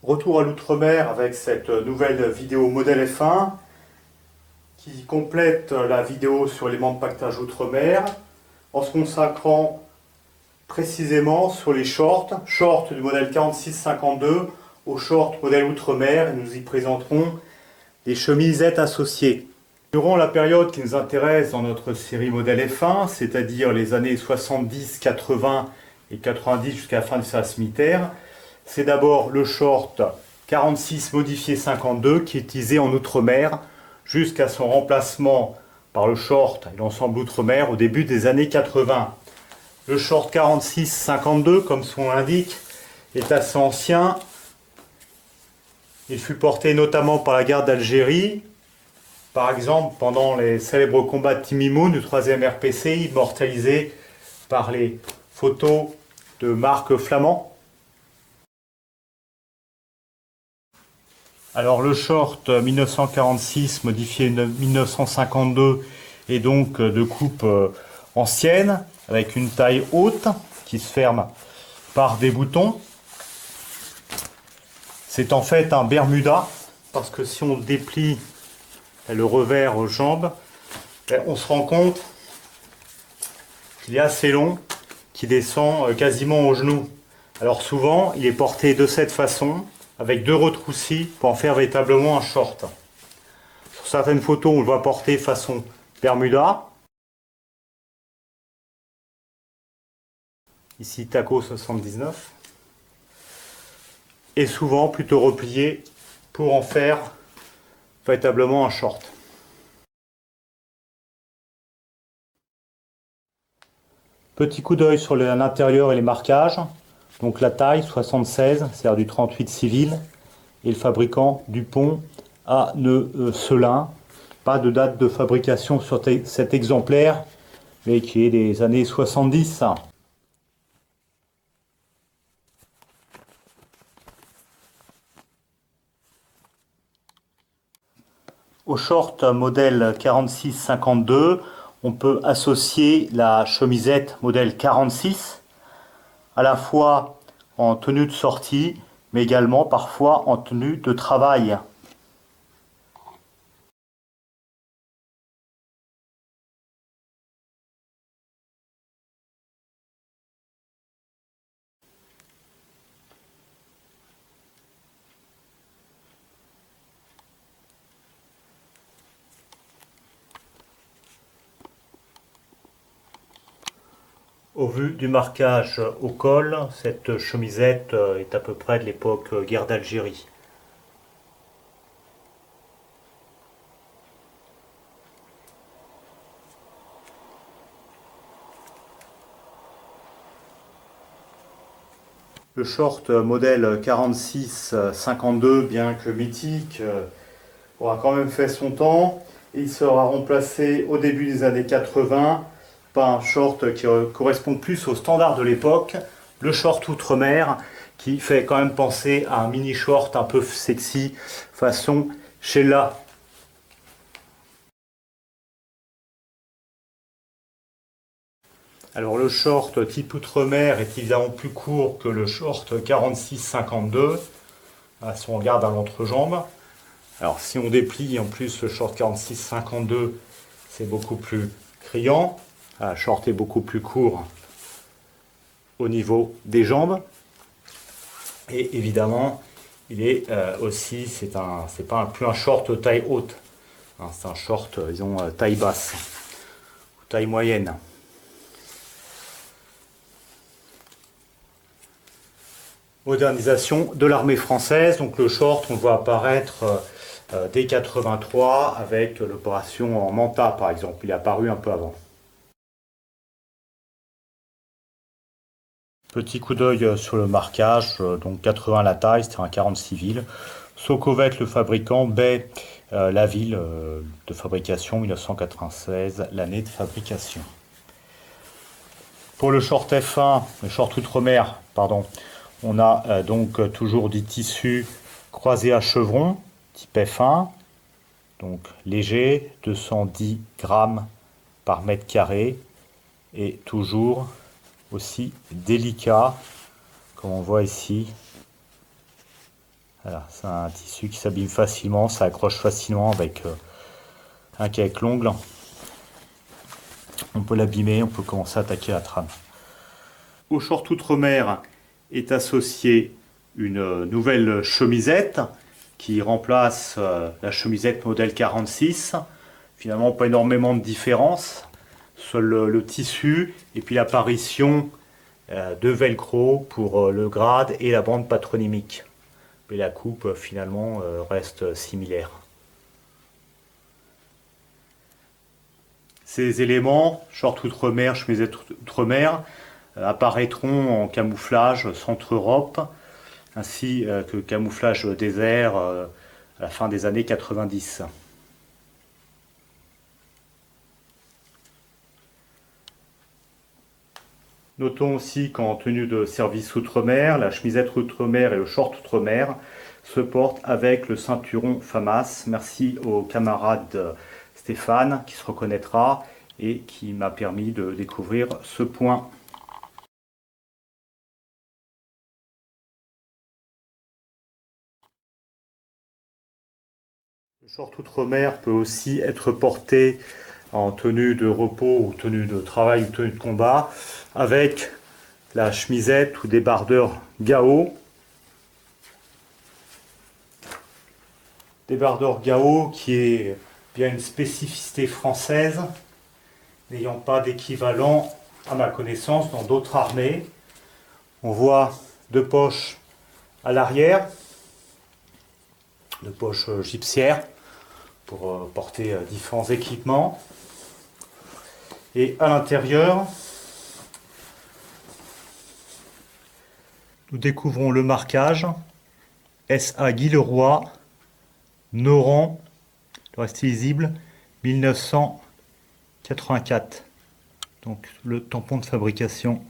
Retour à l'outre-mer avec cette nouvelle vidéo modèle F1 qui complète la vidéo sur les membres de pactage outre-mer en se consacrant précisément sur les shorts du modèle 46-52 au short modèle outre-mer, et nous y présenterons les chemisettes associées. Durant la période qui nous intéresse dans notre série modèle F1, c'est-à-dire les années 70, 80 et 90 jusqu'à la fin du service militaire, c'est d'abord le short 46 modifié 52 qui est utilisé en outre-mer jusqu'à son remplacement par le short et l'ensemble outre-mer au début des années 80. Le short 46-52, comme son nom l'indique, est assez ancien. Il fut porté notamment par la guerre d'Algérie, par exemple pendant les célèbres combats de Timimoun du 3e RPC, immortalisés par les photos de Marc Flamand. Alors le short 1946 modifié 1952 est donc de coupe ancienne, avec une taille haute qui se ferme par des boutons. C'est en fait un Bermuda, parce que si on déplie le revers aux jambes, on se rend compte qu'il est assez long, qui descend quasiment aux genoux. Alors souvent, il est porté de cette façon, avec deux retroussis, pour en faire véritablement un short. Sur certaines photos, on le voit porter façon Bermuda. Ici, Taco 79. Et souvent plutôt replié pour en faire véritablement un short. Petit coup d'œil sur l'intérieur et les marquages. Donc la taille 76, c'est-à-dire du 38 civil, et le fabricant Dupont à Necelin. Pas de date de fabrication sur cet exemplaire, mais qui est des années 70. Au short modèle 46-52, on peut associer la chemisette modèle 46, à la fois en tenue de sortie, mais également parfois en tenue de travail. Au vu du marquage au col, cette chemisette est à peu près de l'époque guerre d'Algérie. Le short modèle 46-52, bien que mythique, aura quand même fait son temps. Il sera remplacé au début des années 80 par un short qui correspond plus au standard de l'époque, le short outre-mer, qui fait quand même penser à un mini short un peu sexy façon Sheila. Alors le short type outre-mer est évidemment plus court que le short 46-52, si on regarde à l'entrejambe. Alors si on déplie en plus le short 46-52, c'est beaucoup plus criant. Le short est beaucoup plus court au niveau des jambes. Et évidemment, il est aussi, c'est pas plus un short taille haute. C'est un short, disons, taille basse, ou taille moyenne. Modernisation de l'armée française. Donc le short, on le voit apparaître dès 83 avec l'opération en Manta, par exemple. Il est apparu un peu avant. Petit coup d'œil sur le marquage, donc 80 la taille, c'était un 40 civil. Sokovet le fabricant, Bay la ville de fabrication, 1996, l'année de fabrication. Pour le short F1, le short outre-mer, pardon, on a donc toujours du tissu croisé à chevron, type F1, donc léger, 210 grammes par mètre carré, et toujours aussi délicat, comme on voit ici, Voilà, c'est un tissu qui s'abîme facilement, ça accroche facilement avec l'ongle. On peut l'abîmer, on peut commencer à attaquer la trame. Au short Outre-mer est associée une nouvelle chemisette qui remplace la chemisette modèle 46. Finalement, pas énormément de différence. Seul le tissu et puis l'apparition de velcro pour le grade et la bande patronymique. Mais la coupe finalement reste similaire. Ces éléments, short Outre-mer, chemisette Outre-mer, apparaîtront en camouflage Centre-Europe, ainsi que camouflage désert à la fin des années 90. Notons aussi qu'en tenue de service Outre-mer, la chemisette Outre-mer et le short Outre-mer se portent avec le ceinturon FAMAS. Merci au camarade Stéphane qui se reconnaîtra et qui m'a permis de découvrir ce point. Le short Outre-mer peut aussi être porté en tenue de repos ou tenue de travail ou tenue de combat avec la chemisette ou débardeur Gao. Débardeur Gao qui est bien une spécificité française, n'ayant pas d'équivalent à ma connaissance dans d'autres armées. On voit deux poches à l'arrière, deux poches gypsières pour porter différents équipements. Et à l'intérieur, nous découvrons le marquage SA Guy Leroy, Noran, le reste lisible, 1984. Donc le tampon de fabrication.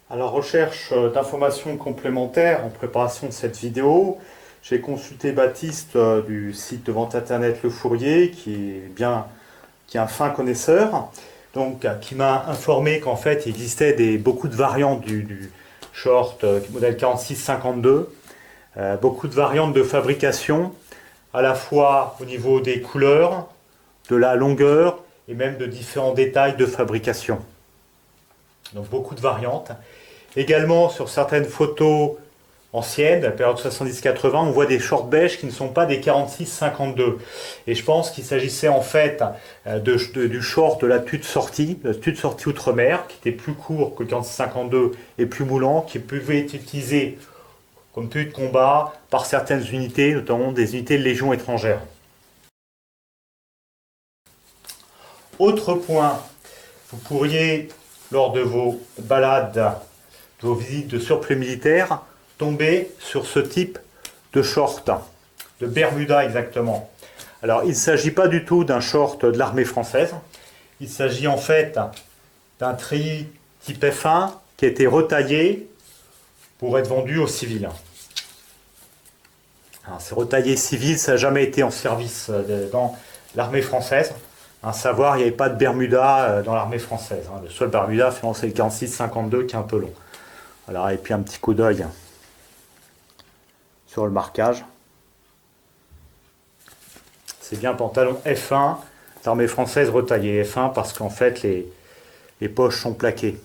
À la recherche d'informations complémentaires en préparation de cette vidéo, j'ai consulté Baptiste du site de vente internet Le Fourrier, qui est un fin connaisseur, donc qui m'a informé qu'en fait il existait beaucoup de variantes du short modèle 46-52, beaucoup de variantes de fabrication, à la fois au niveau des couleurs, de la longueur et même de différents détails de fabrication. Donc beaucoup de variantes. Également sur certaines photos anciennes, de la période 70-80, on voit des shorts beige qui ne sont pas des 46-52. Et je pense qu'il s'agissait en fait du short de la tenue de sortie Outre-mer, qui était plus court que le 46-52 et plus moulant, qui pouvait être utilisé comme tenue de combat par certaines unités, notamment des unités de légion étrangère. Autre point, vous pourriez, lors de vos balades, de vos visites de surplus militaires, tomber sur ce type de short, de Bermuda exactement. Alors il ne s'agit pas du tout d'un short de l'armée française, il s'agit en fait d'un treillis type F1 qui a été retaillé pour être vendu aux civils. C'est retaillé civil, ça n'a jamais été en service dans l'armée française. À savoir, il n'y avait pas de Bermuda dans l'armée française. Le seul Bermuda, c'est le 46-52 qui est un peu long. Voilà, et puis un petit coup d'œil sur le marquage. C'est bien pantalon F1, l'armée française retaillé F1 parce qu'en fait les poches sont plaquées.